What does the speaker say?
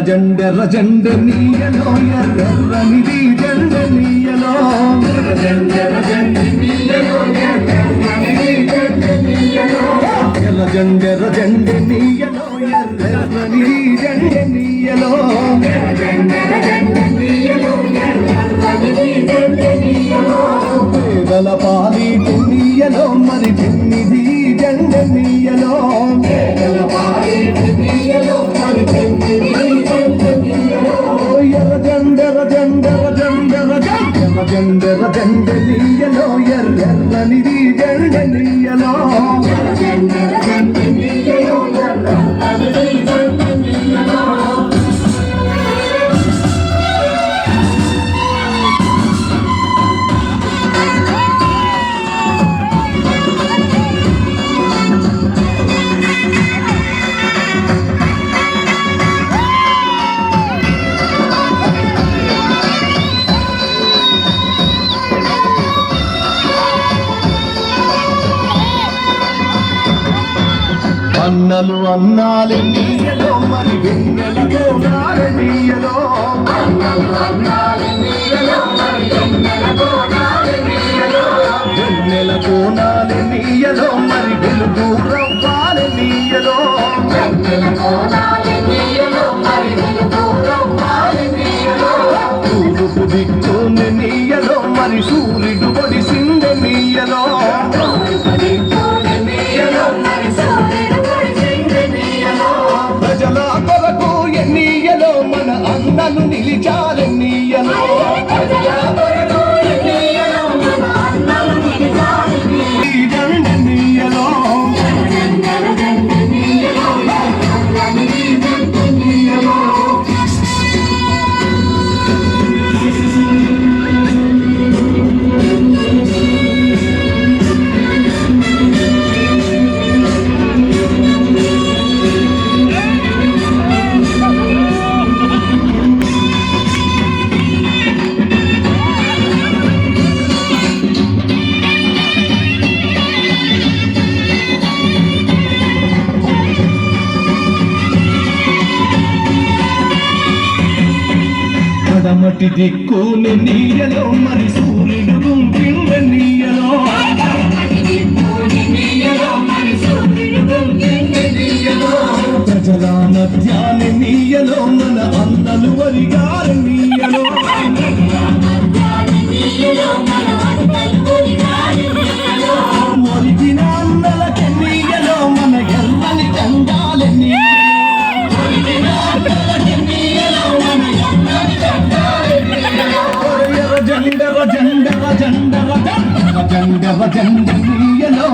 జెండెర్ర జెండె నీయలో ఎర్రనిది జెండె నీయలో జెండెర్ర జెండె నీయలో ఎర్రనిది జెండె నీయలో జెండెర్ర జెండె నీయలో ఎర్రనిది జెండె నీయలో జెండెర్ర జెండె నీయలో ఎర్రనిది జెండె నీయలో పేదల పాలి నీయలో మరి చిన్నిది జెండె నీయలో పేదల పాలి నీయలో మరి చిన్నిది జెండెర్ర జెండెర్ర జెండెర్ర జెండెర్ర జెండెర్ర జెండె నీయలో ఎర్రనిది జెండె నీయలో జెండెర్ర జెండె నీయలో ఎర్రనిది జెండె నీయలో అన్నలు అన్నాలే నీయలో మరి వెన్నెలతో నాలే నీయలో అన్నలు అన్నాలే నీయలో మరి వెన్నెలతో నాలే నీయలో వెన్నెలతో నాలే నీయలో మరి వెలుగు రవ్వాలే నీయలో వెన్నెలతో నాలే నీయలో మరి వెలుగు రవ్వాలే నీయలో తూర్పు దిక్కుని నీయలో మరి సూర్యుడు పొడిసిందే నీయలో తూర్పు దిక్కుని నీయలో మరి సూర్యుడు ప్రజల కొరకు ఎన్నియలో మన అన్నలు నిలిచారెన్నియలో ప్రజల కొరకు ఎన్నియలో మన అన్నలు నిలిచారెన్నియలో మటి దిక్కుని నీయలో మరి సూర్యుడు గుంపింద నీయలో ప్రజల మధ్యాన్ని నీయలో మన అన్నలు వరిగారు నీయలో ఒరిగిన అన్నలకి నీయలో మన ఎర్రని జెండాలు జెండెర్ర జెండెర్ర జెండెర్ర జెండె నీయలో